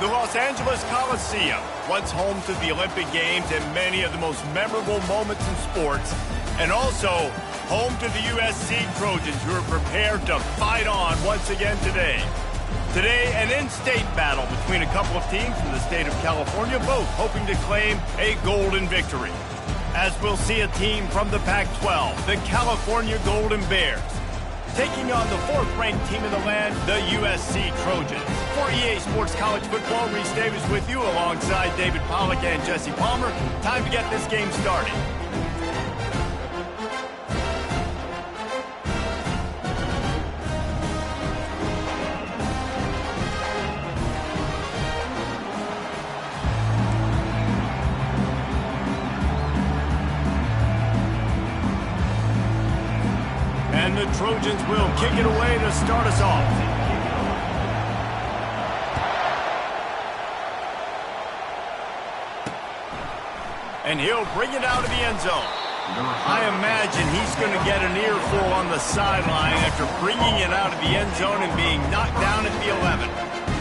The Los Angeles Coliseum, once home to the Olympic Games and many of the most memorable moments in sports, and also home to the USC Trojans, who are prepared to fight on once again today. Today, an in-state battle between a couple of teams from the state of California, both hoping to claim a golden victory. As we'll see a team from the Pac-12, the California Golden Bears, taking on the 4th-ranked team in the land, the USC Trojans. For EA Sports College Football, Reese Davis with you alongside David Pollack and Jesse Palmer. Time to get this game started. And the Trojans will kick it away to start us off. And he'll bring it out of the end zone. I imagine he's going to get an earful on the sideline after bringing it out of the end zone and being knocked down at the 11.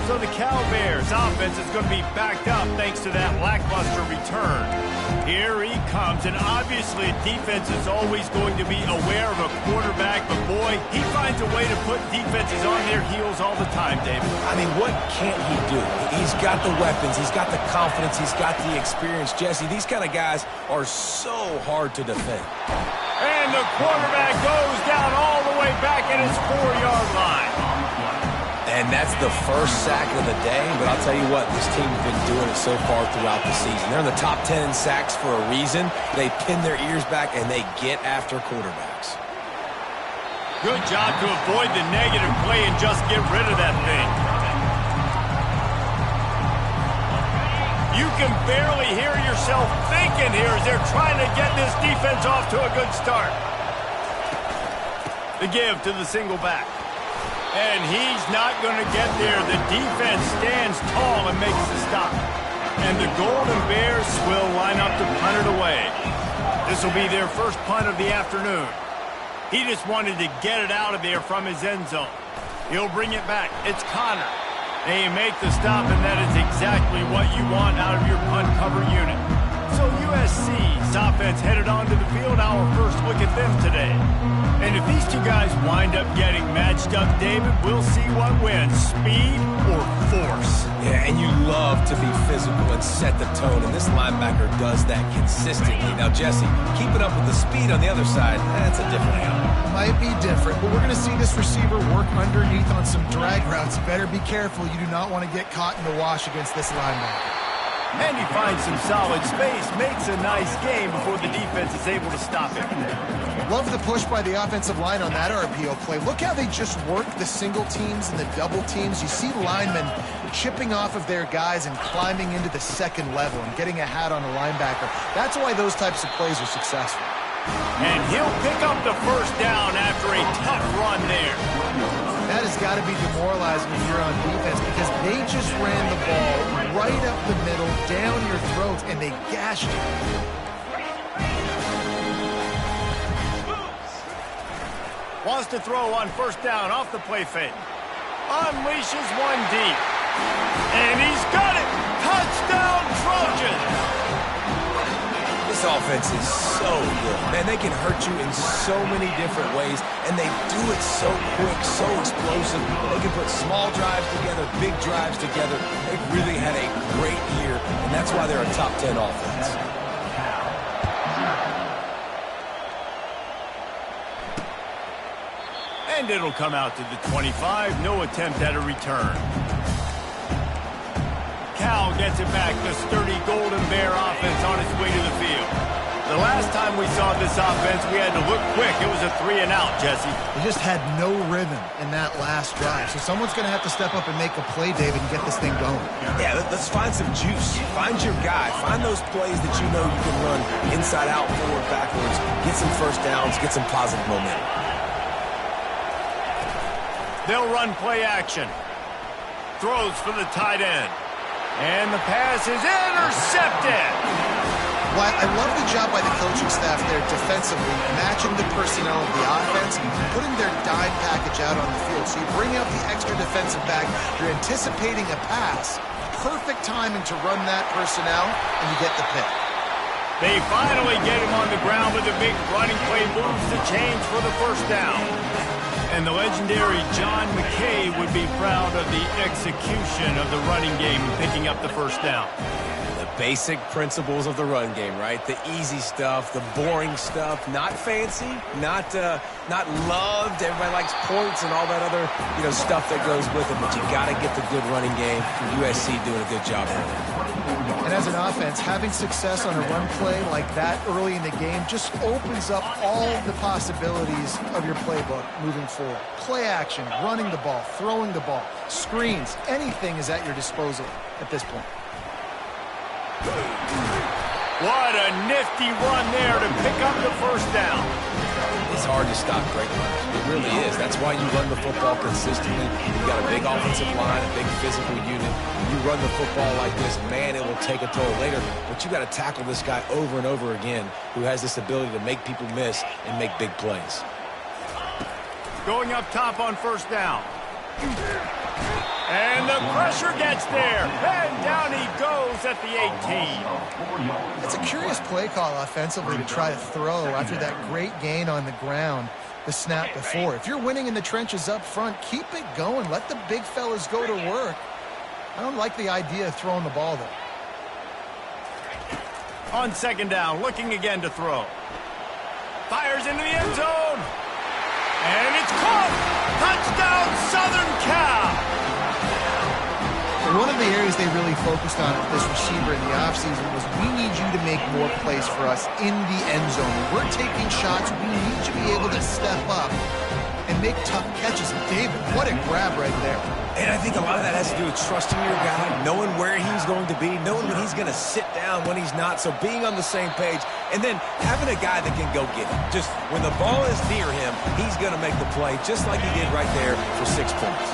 So the Cal Bears offense is going to be backed up thanks to that lackluster return. Here he comes, and obviously defense is always going to be aware of a quarterback, but boy, he finds a way to put defenses on their heels all the time, David. I mean, what can't he do? He's got the weapons, he's got the confidence, he's got the experience. Jesse, these kind of guys are so hard to defend. And the quarterback goes down all the way back at his 4-yard line. And that's the first sack of the day, but I'll tell you what, this team's been doing it so far throughout the season. They're in the top 10 in sacks for a reason. They pin their ears back, and they get after quarterbacks. Good job to avoid the negative play and just get rid of that thing. You can barely hear yourself thinking here as they're trying to get this defense off to a good start. The give to the single back. And he's not going to get there. The defense stands tall and makes the stop. And the Golden Bears will line up to punt it away. This will be their first punt of the afternoon. He just wanted to get it out of there from his end zone. He'll bring it back. It's Connor. They make the stop, and that is exactly what you want out of your punt cover unit. So USC's offense headed onto the field. Our first look at them today. And if these two guys wind up getting matched up, David, we'll see what wins, speed or force. Yeah, and you love to be physical and set the tone, and this linebacker does that consistently. Now, Jesse, keeping up with the speed on the other side, that's a different animal. Might be different, but we're going to see this receiver work underneath on some drag routes. You better be careful. You do not want to get caught in the wash against this linebacker. And he finds some solid space, makes a nice game before the defense is able to stop him. Love the push by the offensive line on that RPO play. Look how they just work the single teams and the double teams. You see linemen chipping off of their guys and climbing into the second level and getting a hat on a linebacker. That's why those types of plays are successful. And he'll pick up the first down after a tough run there. That has got to be demoralizing if you're on defense because they just ran the ball right up the middle, down your throats, and they gashed you. Wants to throw on first down off the play fake. Unleashes one deep. And he's got it! Touchdown, Trojans! This offense is so good. Man, they can hurt you in so many different ways, and they do it so quick, so explosive. They can put small drives together, big drives together. They've really had a great year, and that's why they're a top 10 offense. And it'll come out to the 25. No attempt at a return. Cal gets it back. The sturdy Golden Bear offense on its way to the field. The last time we saw this offense, we had to look quick. It was a 3-and-out, Jesse. They just had no rhythm in that last drive. So someone's going to have to step up and make a play, David, and get this thing going. Yeah, let's find some juice. Find your guy. Find those plays that you know you can run inside out, forward, backwards. Get some first downs. Get some positive momentum. They'll run play action. Throws for the tight end. And the pass is intercepted. Well, I love the job by the coaching staff there, defensively, matching the personnel of the offense, putting their dime package out on the field. So you bring out the extra defensive back, you're anticipating a pass, perfect timing to run that personnel, and you get the pick. They finally get him on the ground with a big running play, moves the chains for the first down. And the legendary John McKay would be proud of the execution of the running game, picking up the first down. The basic principles of the run game, right? The easy stuff, the boring stuff, not fancy, not loved. Everybody likes points and all that other, stuff that goes with it. But you got to get the good running game. USC doing a good job there. And as an offense, having success on a run play like that early in the game just opens up all the possibilities of your playbook moving forward. Play action, running the ball, throwing the ball, screens, anything is at your disposal at this point. What a nifty run there to pick up the first down. It's hard to stop great runners. It really is. That's why you run the football consistently. You've got a big offensive line, a big physical unit. When you run the football like this, man, it will take a toll later. But you got to tackle this guy over and over again who has this ability to make people miss and make big plays. Going up top on first down. And the pressure gets there. And down he goes at the 18. It's a curious play call offensively to try to throw after that great gain on the ground the snap before. If you're winning in the trenches up front, keep it going. Let the big fellas go to work. I don't like the idea of throwing the ball there. On second down, looking again to throw. Fires into the end zone. And it's caught. Touchdown, Southern Cal. One of the areas they really focused on with this receiver in the offseason was we need you to make more plays for us in the end zone. When we're taking shots, we need you to be able to step up and make tough catches. And David, what a grab right there. And I think a lot of that has to do with trusting your guy, knowing where he's going to be, knowing when he's going to sit down, when he's not. So being on the same page, and then having a guy that can go get it. Just when the ball is near him, he's going to make the play, just like he did right there for 6 points.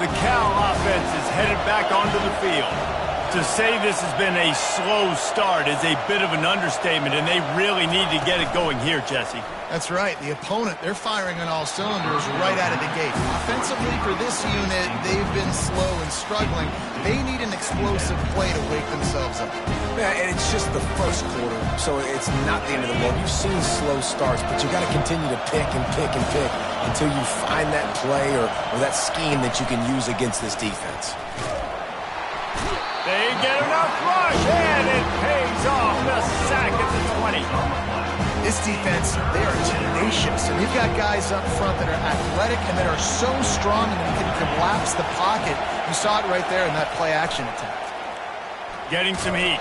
The Cal offense is headed back onto the field. To say this has been a slow start is a bit of an understatement, and they really need to get it going here, Jesse. That's right. The opponent, they're firing on all cylinders right out of the gate. Offensively for this unit, they've been slow and struggling. They need an explosive play to wake themselves up. Yeah, and it's just the first quarter, so it's not the end of the world. You've seen slow starts, but you got to continue to pick and pick and pick until you find that play or that scheme that you can use against this defense. They get enough rush, and it pays off. The sack at the 20. This defense, they are tenacious, and they've got guys up front that are athletic and that are so strong and they can collapse the pocket. You saw it right there in that play-action attack. Getting some heat.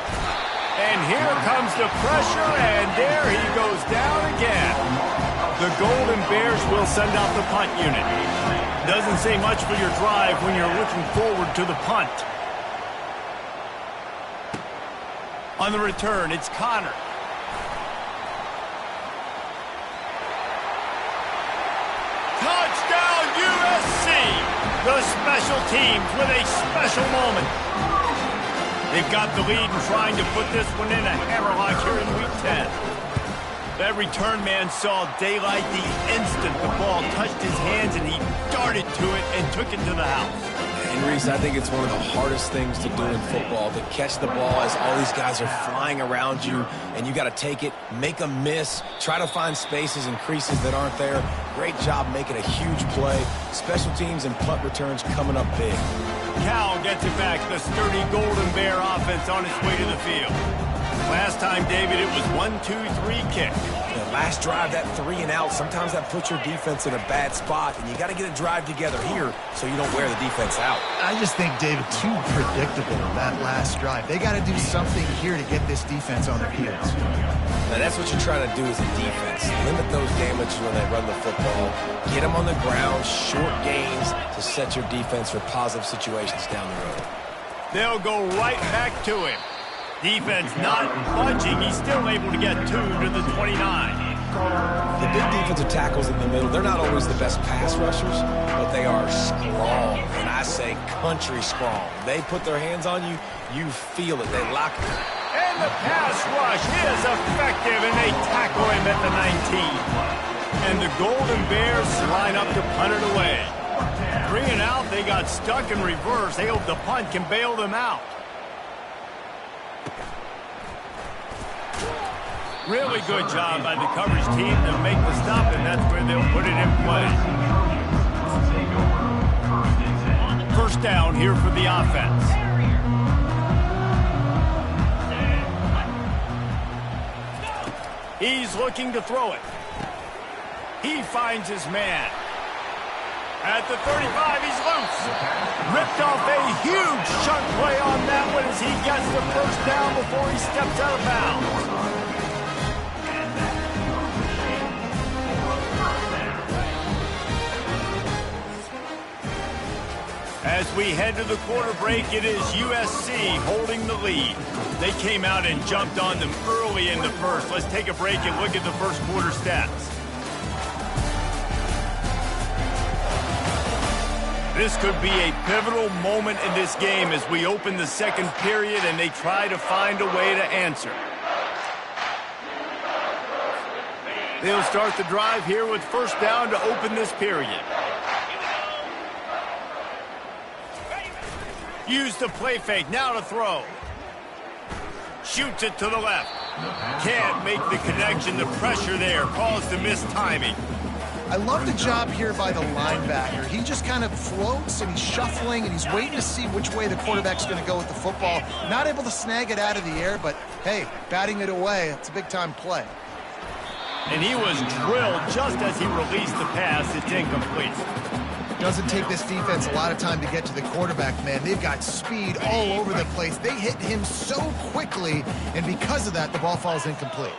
And here comes the pressure, and there he goes down again. The Golden Bears will send out the punt unit. Doesn't say much for your drive when you're looking forward to the punt. On the return, it's Connor. Touchdown, USC! The special teams with a special moment. They've got the lead and trying to put this one in a hammerlock here in Week 10. That return man saw daylight the instant the ball touched his hands, and he darted to it and took it to the house. And Reese, I think it's one of the hardest things to do in football, to catch the ball as all these guys are flying around you, and you got to take it, make them miss, try to find spaces and creases that aren't there. Great job making a huge play. Special teams and punt returns coming up big. Cal gets it back. The sturdy Golden Bear offense on its way to the field. Last time, David, it was 1-2-3 kick. The last drive, that 3 and out, sometimes that puts your defense in a bad spot, and you got to get a drive together here so you don't wear the defense out. I just think, David, too predictable, that last drive. They got to do something here to get this defense on their heels. Now, that's what you're trying to do as a defense. Limit those damages when they run the football. Get them on the ground, short gains to set your defense for positive situations down the road. They'll go right back to him. Defense not budging. He's still able to get 2 to the 29. The big defensive tackles in the middle, they're not always the best pass rushers, but they are strong, and I say country strong. They put their hands on you, you feel it. They lock it. And And the pass rush is effective, and they tackle him at the 19. And the Golden Bears line up to punt it away. 3 and out, they got stuck in reverse. They hope the punt can bail them out. Really good job by the coverage team to make the stop, and that's where they'll put it in play. First down here for the offense. He's looking to throw it. He finds his man. At the 35, he's loose. Ripped off a huge chunk play on that one as he gets the first down before he steps out of bounds. As we head to the quarter break, it is USC holding the lead. They came out and jumped on them early in the first. Let's take a break and look at the first quarter stats. This could be a pivotal moment in this game as we open the second period and they try to find a way to answer. They'll start the drive here with first down to open this period. Use the play fake, now to throw. Shoots it to the left. Can't make the connection, the pressure there caused the missed timing. I love the job here by the linebacker. He just kind of floats and he's shuffling and he's waiting to see which way the quarterback's going to go with the football. Not able to snag it out of the air, but hey, batting it away, it's a big-time play. And he was drilled just as he released the pass. It's incomplete. Doesn't take this defense a lot of time to get to the quarterback, man. They've got speed all over the place. They hit him so quickly, and because of that, the ball falls incomplete.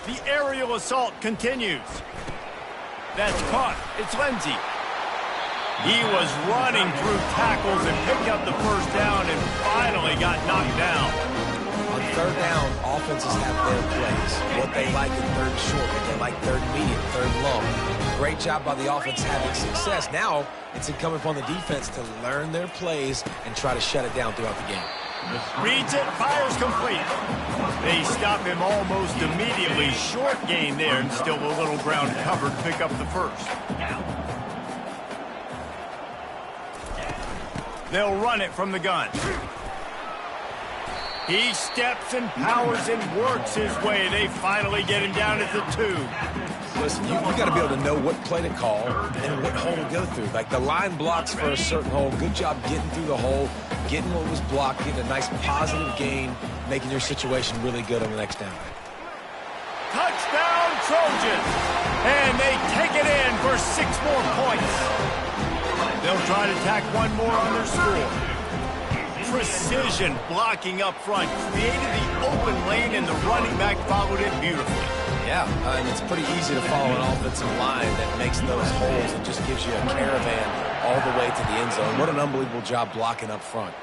The aerial assault continues. That's caught. It's Lindsey. He was running through tackles and picked up the first down and finally got knocked down. On third down, offenses have their plays. What they like in third and short, what they like third and medium, third and long. Great job by the offense having success. Now it's incumbent upon the defense to learn their plays and try to shut it down throughout the game. Reads it, fires complete. They stop him almost immediately. Short gain there and still a little ground covered to pick up the first. They'll run it from the gun. He steps and powers and works his way. They finally get him down at the 2. Listen, you got to be able to know what play to call and what hole to go through. Like the line blocks for a certain hole. Good job getting through the hole, getting what was blocked, getting a nice positive gain, making your situation really good on the next down. Touchdown, Trojans! And they take it in for 6 more points. They'll try to tack one more on their score. Precision blocking up front, created the open lane, and the running back followed it beautifully. Yeah, and it's pretty easy to follow an offensive line that makes those holes and just gives you a caravan all the way to the end zone. What an unbelievable job blocking up front.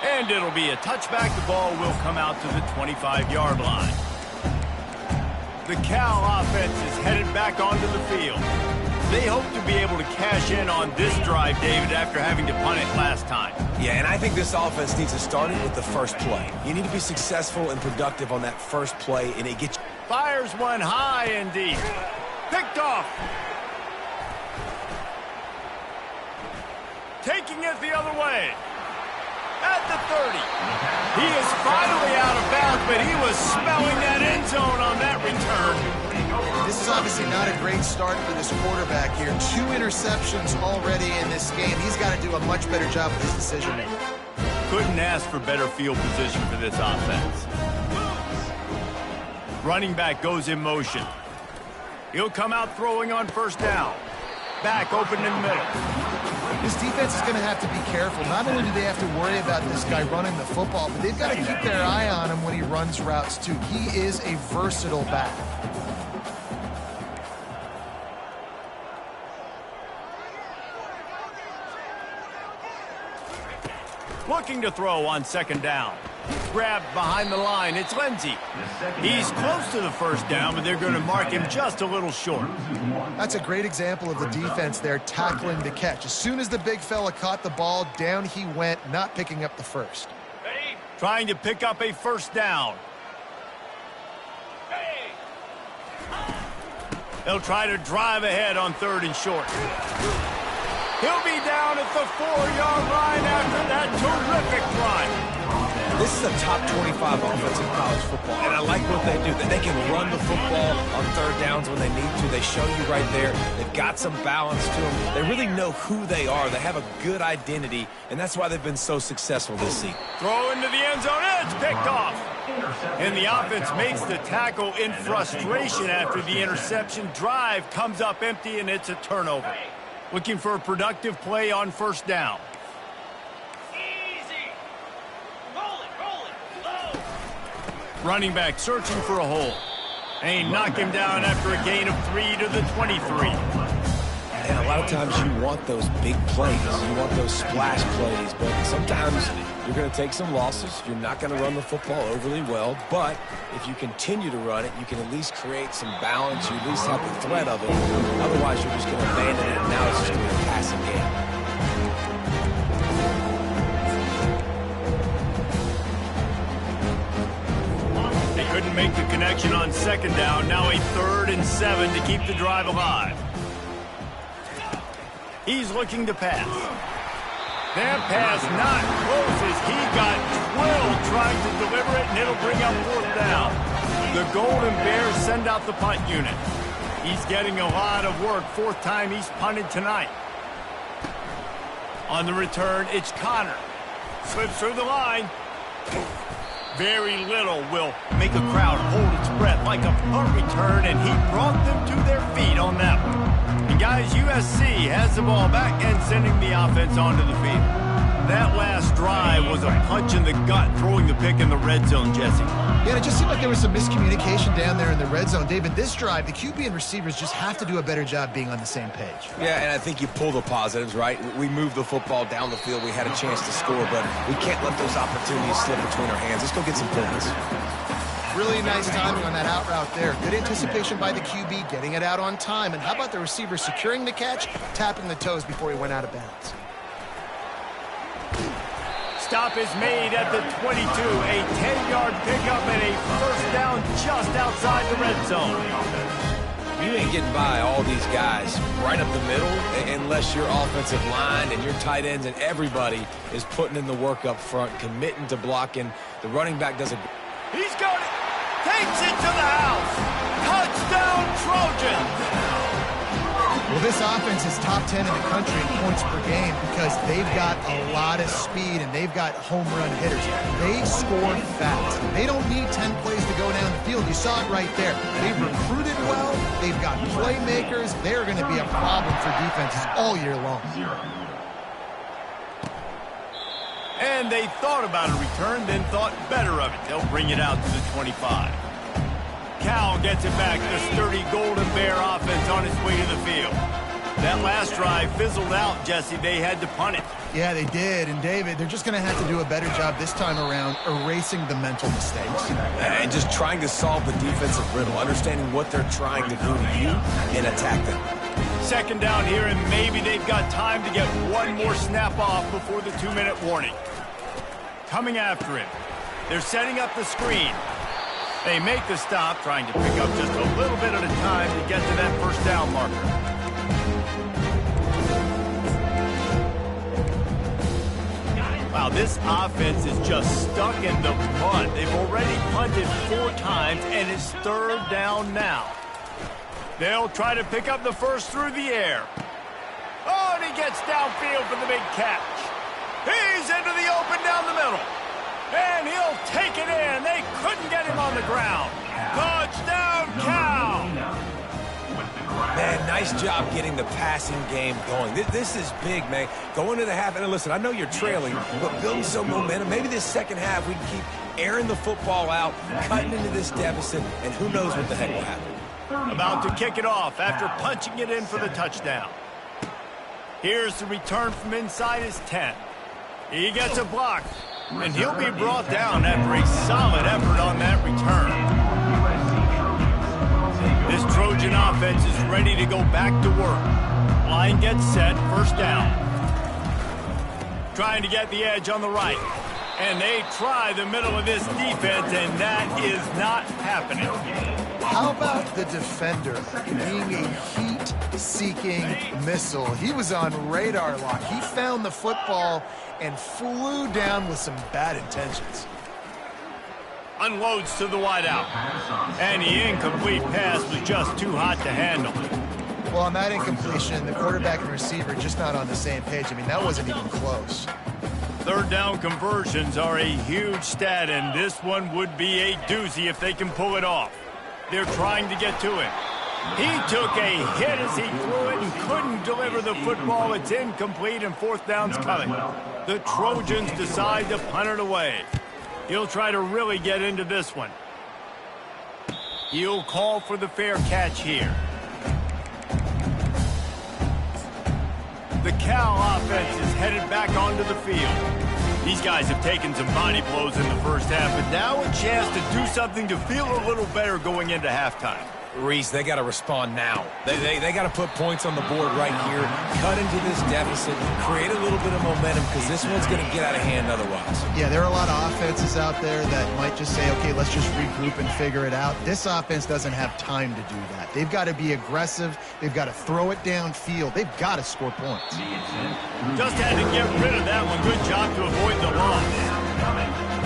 And it'll be a touchback. The ball will come out to the 25-yard line. The Cal offense is headed back onto the field. They hope to be able to cash in on this drive, David, after having to punt it last time. Yeah, and I think this offense needs to start it with the first play. You need to be successful and productive on that first play, and it gets you. Fires one high and deep. Picked off. Taking it the other way. At the 30. He is finally out of bounds, but he was smelling that end zone on that return. This is obviously not a great start for this quarterback here. 2 interceptions already in this game. He's got to do a much better job with his decision-making. Couldn't ask for better field position for this offense. Running back goes in motion. He'll come out throwing on first down. Back open in the middle. This defense is going to have to be careful. Not only do they have to worry about this guy running the football, but they've got to keep their eye on him when he runs routes too. He is a versatile back. Looking to throw on second down. Grabbed behind the line. It's Lindsey. He's close to the first down, but they're going to mark him just a little short. That's a great example of the defense there tackling the catch. As soon as the big fella caught the ball, down he went, not picking up the first. Ready? Trying to pick up a first down. They'll try to drive ahead on 3rd and short. He'll be down at the 4-yard line after that terrific drive. This is a top 25 offense in college football, and I like what they do. That they can run the football on 3rd downs when they need to. They show you right there. They've got some balance to them. They really know who they are. They have a good identity, and that's why they've been so successful this season. Throw into the end zone. It's picked off. And the offense makes the tackle in frustration after the interception. Drive comes up empty, and it's a turnover. Looking for a productive play on 1st down. Running back searching for a hole. And he knocked him down after a gain of 3 to the 23. And a lot of times you want those big plays. You want those splash plays. But sometimes you're going to take some losses. You're not going to run the football overly well. But if you continue to run it, you can at least create some balance. You at least have the threat of it. Otherwise, you're just going to abandon it. And now it's just going to be a passing game. Couldn't make the connection on 2nd down. Now a 3rd and 7 to keep the drive alive. He's looking to pass. That pass not close as he got drilled trying to deliver it, and it'll bring up 4th down. The Golden Bears send out the punt unit. He's getting a lot of work. 4th time he's punted tonight. On the return, it's Connor. Slips through the line. Very little will make a crowd hold its breath like a punt return, and he brought them to their feet on that one. And guys, USC has the ball back and sending the offense onto the field. That last drive was a punch in the gut, throwing the pick in the red zone, Jesse. Yeah, it just seemed like there was some miscommunication down there in the red zone. David, this drive, the QB and receivers just have to do a better job being on the same page. Yeah, and I think you pull the positives, right? We moved the football down the field. We had a chance to score, but we can't let those opportunities slip between our hands. Let's go get some points. Really nice timing on that out route there. Good anticipation by the QB, getting it out on time. And how about the receiver securing the catch, tapping the toes before he went out of bounds? Stop is made at the 22. A 10-yard pickup and a 1st down just outside the red zone. You ain't getting by all these guys right up the middle unless your offensive line and your tight ends and everybody is putting in the work up front, committing to blocking. The running back does a... He's got it. Takes it to the house. Touchdown, Trojans. Well, this offense is top 10 in the country in points per game because they've got a lot of speed and they've got home run hitters. They score fast. They don't need 10 plays to go down the field. You saw it right there. They've recruited well. They've got playmakers. They're going to be a problem for defenses all year long. And they thought about a return, then thought better of it. They'll bring it out to the 25. Cal gets it back. The sturdy Golden Bear offense on its way to the field. That last drive fizzled out, Jesse. They had to punt it. Yeah, they did. And, David, they're just going to have to do a better job this time around erasing the mental mistakes. And just trying to solve the defensive riddle, understanding what they're trying to do to you and attack them. 2nd down here, and maybe they've got time to get one more snap off before the 2-minute warning. Coming after him. They're setting up the screen. They make the stop, trying to pick up just a little bit at a time to get to that 1st down marker. Wow, this offense is just stuck in the mud. They've already punted 4 times, and it's 3rd down now. They'll try to pick up the first through the air. Oh, and he gets downfield for the big catch. He's into the open down the middle. And he'll take it in. They couldn't get him on the ground. Touchdown, Cal. Man, nice job getting the passing game going. This is big, man. Going to the half, and listen, I know you're trailing, but building some momentum. Maybe this 2nd half we can keep airing the football out, cutting into this deficit, and who knows what the heck will happen. About to kick it off after punching it in for the touchdown. Here's the return from inside his 10. He gets a block. And he'll be brought down after a solid effort on that return. This Trojan offense is ready to go back to work. Line gets set, first down. Trying to get the edge on the right. And they try the middle of this defense, and that is not happening. How about the defender being a heat-seeking missile? He was on radar lock. He found the football and flew down with some bad intentions. Unloads to the wideout. And the incomplete pass was just too hot to handle. Well, on that incompletion, the quarterback and receiver just not on the same page. I mean, that wasn't even close. Third down conversions are a huge stat, and this one would be a doozy if they can pull it off. They're trying to get to him. He took a hit as he threw it and couldn't deliver the football. It's incomplete, and fourth down's coming. The Trojans decide to punt it away. He'll try to really get into this one. He'll call for the fair catch here. The Cal offense is headed back onto the field. These guys have taken some body blows in the first half, but now a chance to do something to feel a little better going into halftime. Reese, they got to respond now. They got to put points on the board right here, cut into this deficit, create a little bit of momentum, because this one's going to get out of hand otherwise. Yeah, there are a lot of offenses out there that might just say, okay, let's just regroup and figure it out. This offense doesn't have time to do that. They've got to be aggressive. They've got to throw it downfield. They've got to score points. Just had to get rid of that one. Good job to avoid the loss.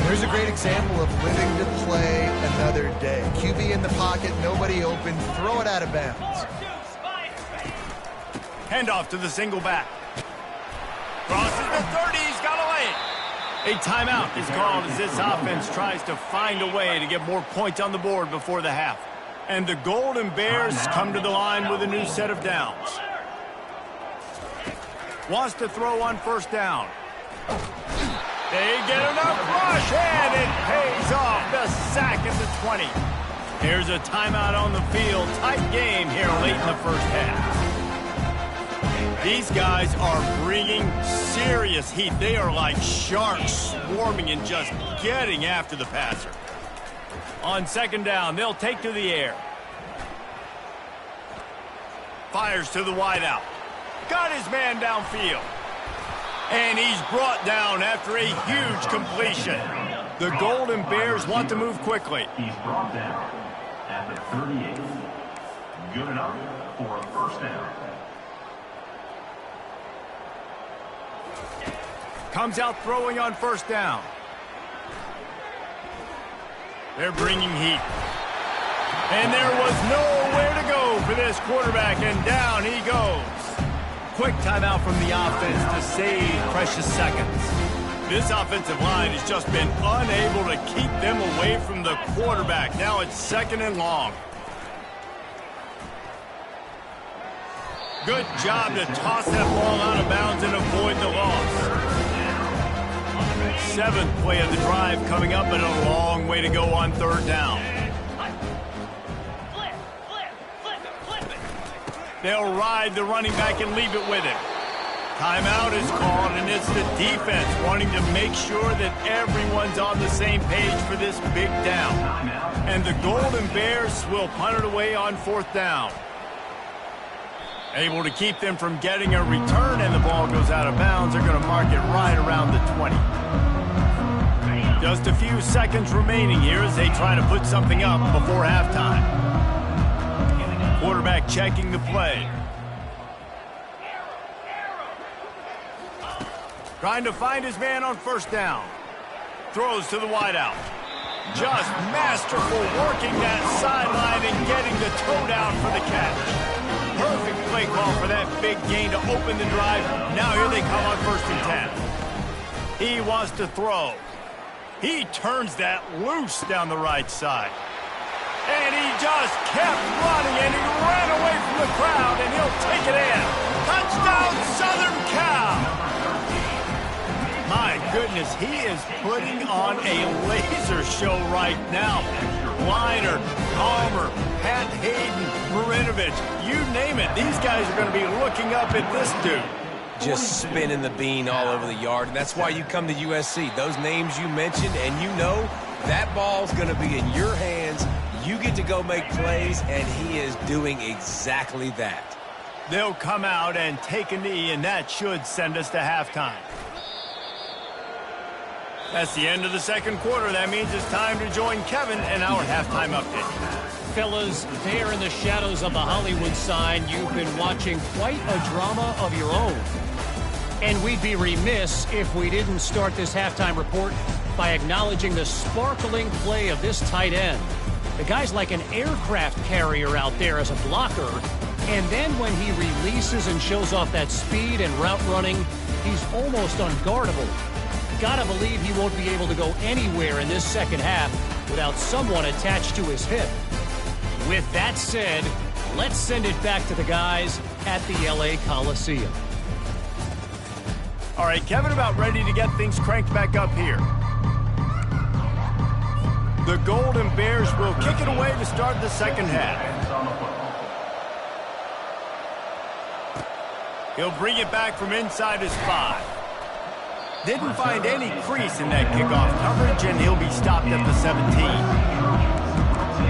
Here's a great example of living to play another day. QB in the pocket, nobody open, throw it out of bounds. Handoff to the single back. Crosses the 30, he's got away. A timeout is called as this offense tries to find a way to get more points on the board before the half. And the Golden Bears come to the line with a new set of downs. Wants to throw on first down. They get enough rush, and it pays off. The sack at the 20. Here's a timeout on the field. Tight game here late in the first half. These guys are bringing serious heat. They are like sharks swarming and just getting after the passer. On second down, they'll take to the air. Fires to the wideout. Got his man downfield. And he's brought down after a huge completion. The Golden Bears want to move quickly. He's brought down at the 38. Good enough for a first down. Comes out throwing on first down. They're bringing heat. And there was nowhere to go for this quarterback, and down he goes. Quick timeout from the offense to save precious seconds. This offensive line has just been unable to keep them away from the quarterback. Now it's second and long. Good job to toss that ball out of bounds and avoid the loss. Seventh play of the drive coming up, but a long way to go on third down. They'll ride the running back and leave it with him. Timeout is called, and it's the defense wanting to make sure that everyone's on the same page for this big down. And the Golden Bears will punt it away on fourth down. Able to keep them from getting a return, and the ball goes out of bounds. They're going to mark it right around the 20. Just a few seconds remaining here as they try to put something up before halftime. Quarterback checking the play. Trying to find his man on first down. Throws to the wideout. Just masterful working that sideline and getting the toe down for the catch. Perfect play call for that big gain to open the drive. Now here they come on first and 10. He wants to throw. He turns that loose down the right side. And he just kept running, and he ran away from the crowd, and he'll take it in. Touchdown, Southern Cal! My goodness, he is putting on a laser show right now. Liner, Palmer, Pat Hayden, Marinovich, you name it. These guys are going to be looking up at this dude. just spinning the bean all over the yard. And that's why you come to USC. Those names you mentioned, and you know that ball's going to be in your hands. You get to go make plays, and he is doing exactly that. They'll come out and take a knee, and that should send us to halftime. That's the end of the second quarter. That means it's time to join Kevin in our halftime update. Fellas, there in the shadows of the Hollywood sign, you've been watching quite a drama of your own. And we'd be remiss if we didn't start this halftime report by acknowledging the sparkling play of this tight end. The guy's like an aircraft carrier out there as a blocker. And then when he releases and shows off that speed and route running, he's almost unguardable. Gotta believe he won't be able to go anywhere in this second half without someone attached to his hip. With that said, let's send it back to the guys at the LA Coliseum. All right, Kevin, about ready to get things cranked back up here. The Golden Bears will kick it away to start the second half. He'll bring it back from inside his 5. Didn't find any crease in that kickoff coverage, and he'll be stopped at the 17.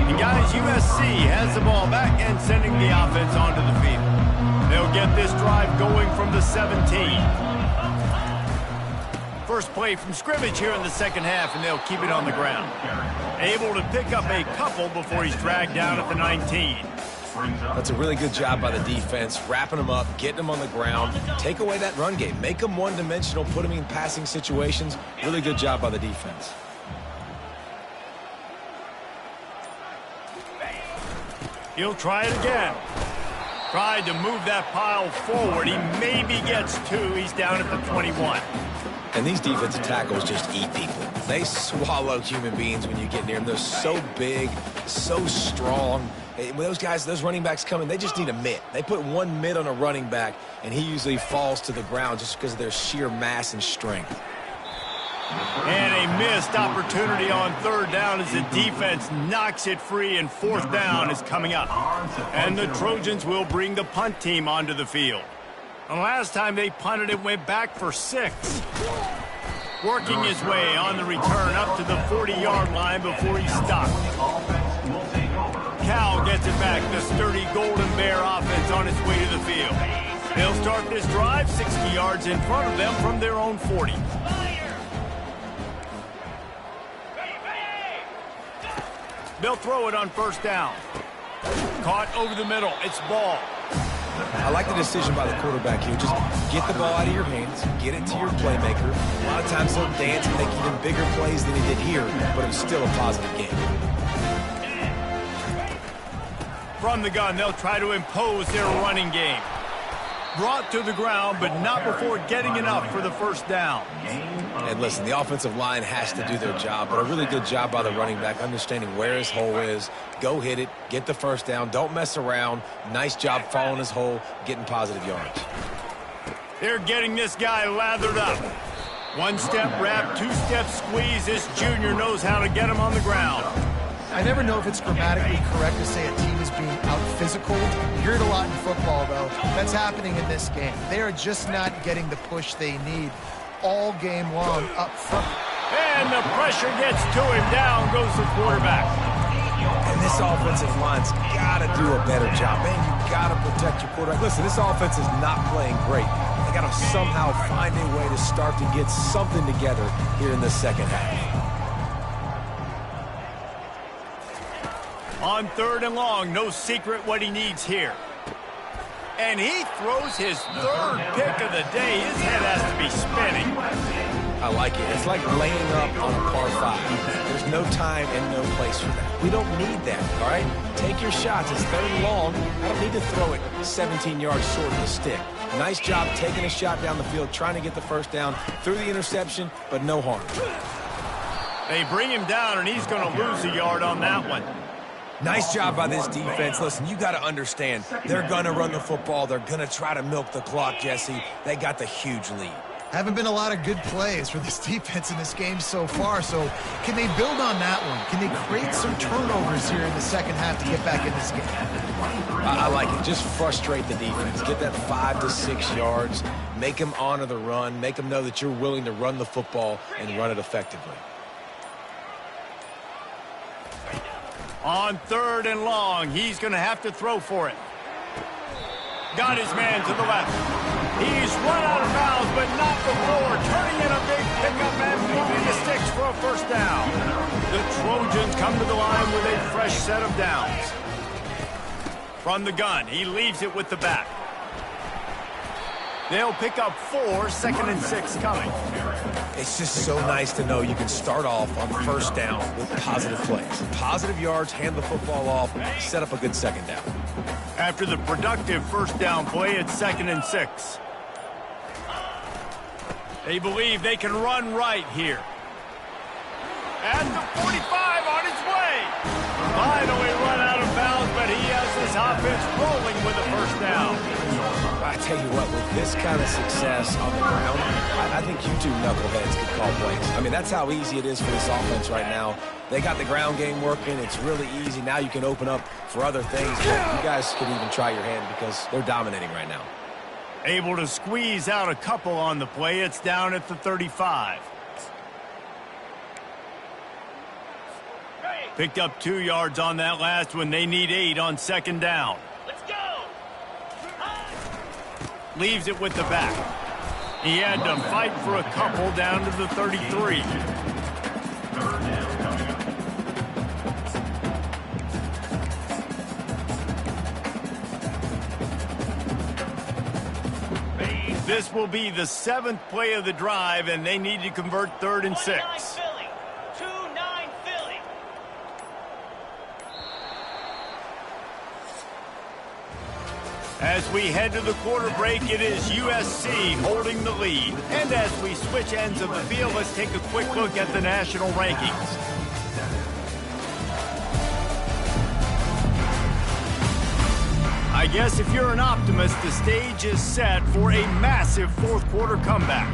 And guys, USC has the ball back and sending the offense onto the field. They'll get this drive going from the 17. First play from scrimmage here in the second half, and they'll keep it on the ground. Able to pick up a couple before he's dragged down at the 19. That's a really good job by the defense, wrapping them up, getting them on the ground. Take away that run game. Make them one-dimensional, put them in passing situations. Really good job by the defense. He'll try it again. Tried to move that pile forward. He maybe gets 2. He's down at the 21. And these defensive tackles just eat people. They swallow human beings when you get near them. They're so big, so strong. When those guys, those running backs come in, they just need a mitt. They put one mitt on a running back, and he usually falls to the ground just because of their sheer mass and strength. And a missed opportunity on third down as the defense knocks it free, and fourth down is coming up. And the Trojans will bring the punt team onto the field. The last time they punted, it went back for 6. Working his way on the return up to the 40-yard line before he stopped. Cal gets it back. The sturdy Golden Bear offense on its way to the field. They'll start this drive 60 yards in front of them from their own 40. They'll throw it on first down. Caught over the middle. It's ball. I like the decision by the quarterback here. Just get the ball out of your hands, get it to your playmaker. A lot of times he'll dance and make even bigger plays than he did here, but it was still a positive game. From the gun, they'll try to impose their running game. Brought to the ground, but not before getting enough for the first down. And listen, the offensive line has to do their job, but a really good job by the running back, understanding where his hole is. Go hit it, get the first down, don't mess around. Nice job following his hole, getting positive yards. They're getting this guy lathered up. One-step wrap, two-step squeeze. This junior knows how to get him on the ground. I never know if it's grammatically correct to say a team is being out-physical. You hear it a lot in football, though. That's happening in this game. They are just not getting the push they need all game long up front. And the pressure gets to him. Down goes the quarterback. And this offensive line's got to do a better job. Man, you got to protect your quarterback. Listen, this offense is not playing great. They got to somehow find a way to start to get something together here in the second half. On third and long, no secret what he needs here. And he throws his third pick of the day. His head has to be spinning. I like it. It's like laying up on a par 5. There's no time and no place for that. We don't need that, all right? Take your shots. It's third and long. I don't need to throw it 17 yards short of the stick. Nice job taking a shot down the field, trying to get the first down, through the interception, but no harm. They bring him down, and he's going to lose a yard on that one. Nice job by this defense. Listen, you got to understand, they're going to run the football. They're going to try to milk the clock, Jesse. They got the huge lead. Haven't been a lot of good plays for this defense in this game so far, so can they build on that one? Can they create some turnovers here in the second half to get back in this game? I like it. Just frustrate the defense. Get that 5 to 6 yards. Make them honor the run. Make them know that you're willing to run the football and run it effectively. On 3rd and long, he's going to have to throw for it. Got his man to the left. He's run out of bounds, but not before turning in a big pickup and moving the sticks for a first down. The Trojans come to the line with a fresh set of downs. From the gun, he leaves it with the back. They'll pick up 4, 2nd and 6 coming. It's just so nice to know you can start off on first down with positive plays. Positive yards, hand the football off, set up a good second down. After the productive first down play, it's 2nd and 6. They believe they can run right here. At the 45 on his way. Finally run out of bounds, but he has his offense rolling with a first down. I tell you what, with this kind of success on the ground, I think you two knuckleheads could call plays. I mean, that's how easy it is for this offense right now. They got the ground game working. It's really easy. Now you can open up for other things. But you guys could even try your hand because they're dominating right now. Able to squeeze out a couple on the play. It's down at the 35. Picked up 2 yards on that last one. They need 8 on 2nd down. Let's go! Leaves it with the back. He had to fight for a couple down to the 33. This will be the 7th play of the drive, and they need to convert 3rd and 6. 2-9 Philly. As we head to the quarter break, it is USC holding the lead. And as we switch ends of the field, let's take a quick look at the national rankings. I guess if you're an optimist, the stage is set for a massive 4th quarter comeback.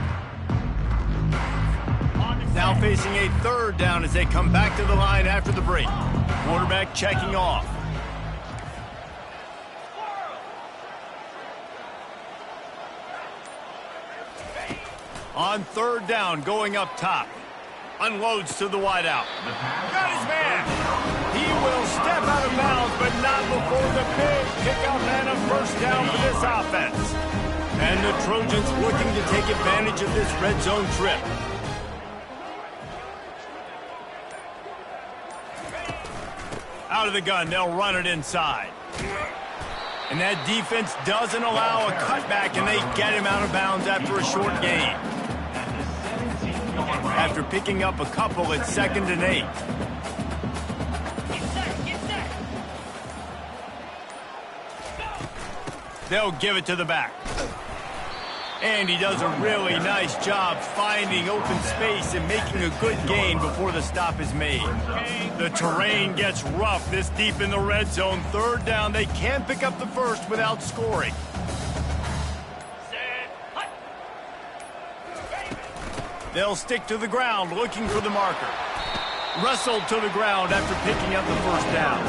Now facing a 3rd down as they come back to the line after the break. Quarterback checking off. On 3rd down, going up top. Unloads to the wideout. Got his man. He will step out of bounds, but not before the big pickup and a first down for this offense. And the Trojans looking to take advantage of this red zone trip. Out of the gun, they'll run it inside. And that defense doesn't allow a cutback, and they get him out of bounds after a short gain. After picking up a couple, it's 2nd and 8. They'll give it to the back. And he does a really nice job finding open space and making a good gain before the stop is made. The terrain gets rough this deep in the red zone. 3rd down, they can't pick up the first without scoring. They'll stick to the ground looking for the marker. Wrestled to the ground after picking up the first down.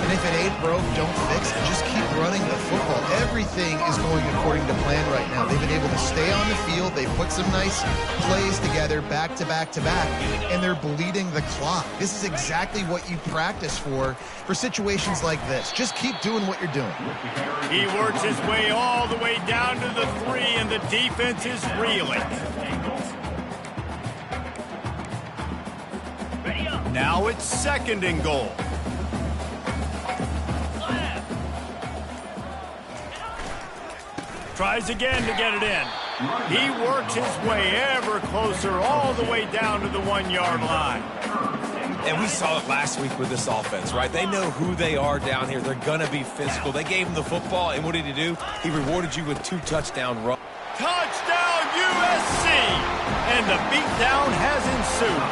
And if it ain't broke, don't fix it. Just keep running the football. Everything is going according to plan right now. They've been able to stay on the field. They've put some nice plays together back to back to back, and they're bleeding the clock. This is exactly what you practice for situations like this. Just keep doing what you're doing. He works his way all the way down to the 3, and the defense is reeling. Now it's 2nd and goal. Tries again to get it in. He works his way ever closer all the way down to the 1-yard line. And we saw it last week with this offense, right? They know who they are down here. They're going to be physical. They gave him the football, and what did he do? He rewarded you with 2 touchdown runs. Touchdown USC! And the beatdown has ensued.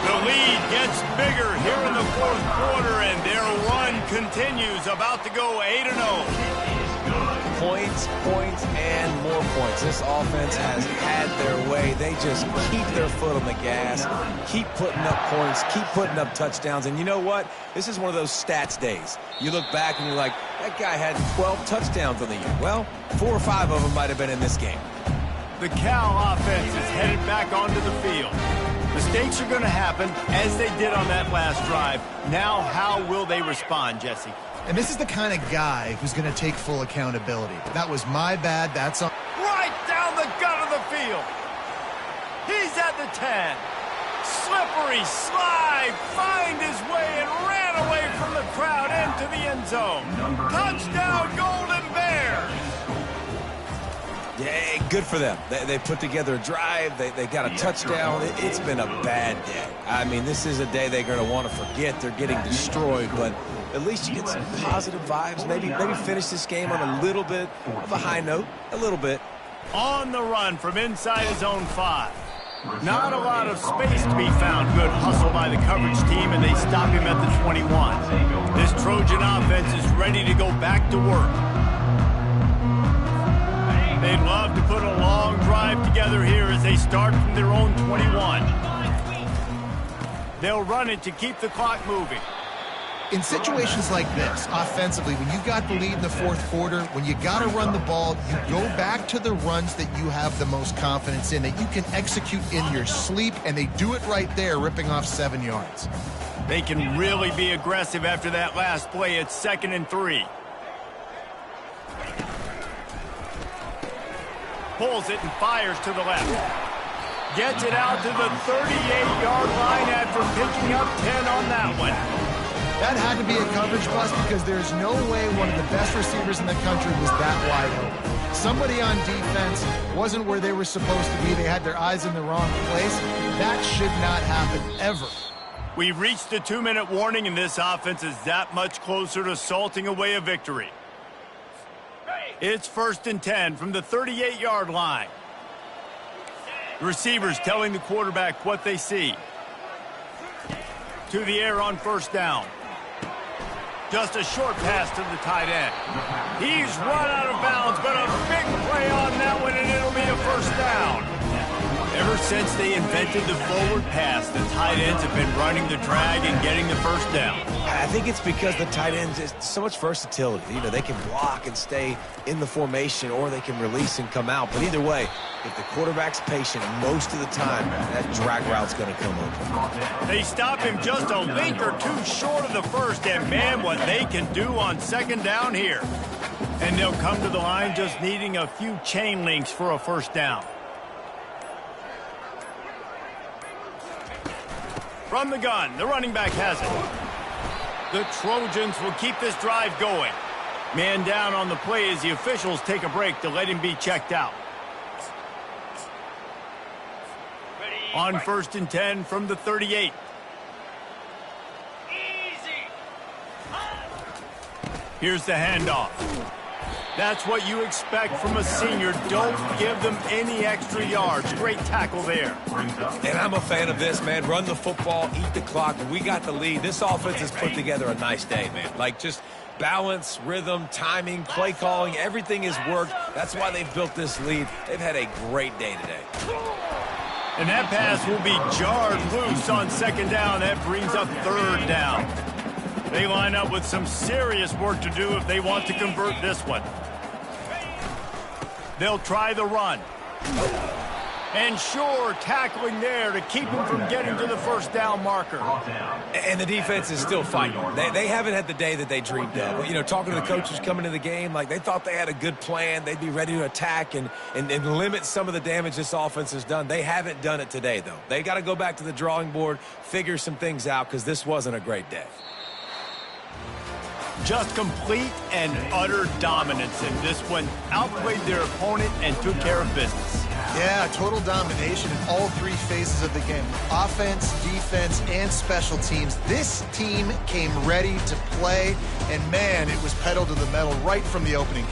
The lead gets bigger here in the 4th quarter, and their run continues, about to go 8-0. points, and more points. This offense has had their way. They just keep their foot on the gas, keep putting up points, keep putting up touchdowns. And you know what? This is one of those stats days. You look back and you're like, that guy had 12 touchdowns on the year. Well, 4 or 5 of them might have been in this game. The Cal offense is headed back onto the field. Mistakes are going to happen, as they did on that last drive. Now, how will they respond, Jesse? And this is the kind of guy who's going to take full accountability. That was my bad. That's on. Right down the gut of the field. He's at the 10. Slippery slide, find his way and ran away from the crowd into the end zone. Touchdown, Golden Bears. Yeah, good for them. They put together a drive. They got a touchdown. It's been a bad day. I mean, this is a day they're going to want to forget. They're getting destroyed, but at least you get some positive vibes. Maybe finish this game on a little bit of a high note. A little bit. On the run from inside his own 5. Not a lot of space to be found. Good hustle by the coverage team, and they stop him at the 21. This Trojan offense is ready to go back to work. They'd love to put a long drive together here as they start from their own 21. They'll run it to keep the clock moving. In situations like this, offensively, when you've got the lead in the fourth quarter, when you got to run the ball, you go back to the runs that you have the most confidence in, that you can execute in your sleep, and they do it right there, ripping off 7 yards. They can really be aggressive after that last play. It's 2nd and 3. Pulls it and fires to the left. Gets it out to the 38-yard line after picking up 10 on that one. That had to be a coverage bust because there's no way one of the best receivers in the country was that wide open. Somebody on defense wasn't where they were supposed to be. They had their eyes in the wrong place. That should not happen ever. We've reached the 2-minute warning, and this offense is that much closer to salting away a victory. It's 1st and 10 from the 38-yard line. The receivers telling the quarterback what they see. To the air on 1st down. Just a short pass to the tight end. He's run out of bounds, but a big play on that one, and it'll be a 1st down. Ever since they invented the forward pass, the tight ends have been running the drag and getting the 1st down. I think it's because the tight ends is so much versatility. You know, they can block and stay in the formation, or they can release and come out. But either way, if the quarterback's patient most of the time, that drag route's going to come open. They stop him just a link or two short of the 1st, and man, what they can do on 2nd down here. And they'll come to the line just needing a few chain links for a 1st down. From the gun, the running back has it. The Trojans will keep this drive going. Man down on the play as the officials take a break to let him be checked out. On 1st and 10 from the 38. Here's the handoff. That's what you expect from a senior. Don't give them any extra yards. Great tackle there. And I'm a fan of this, man. Run the football, eat the clock. We got the lead. This offense has put together a nice day, man. Like, just balance, rhythm, timing, play calling, everything has worked. That's why they've built this lead. They've had a great day today. And that pass will be jarred loose on 2nd down. That brings up 3rd down. They line up with some serious work to do if they want to convert this one. They'll try the run. And sure, tackling there to keep him from getting to the 1st down marker. And the defense is still fighting. They haven't had the day that they dreamed of. You know, talking to the coaches coming to the game, like they thought they had a good plan. They'd be ready to attack and limit some of the damage this offense has done. They haven't done it today, though. They got to go back to the drawing board, figure some things out, because this wasn't a great day. Just complete and utter dominance in this one. Outplayed their opponent and took care of business. Yeah, total domination in all 3 phases of the game. Offense, defense, and special teams. This team came ready to play, and man, it was pedal to the metal right from the opening kick.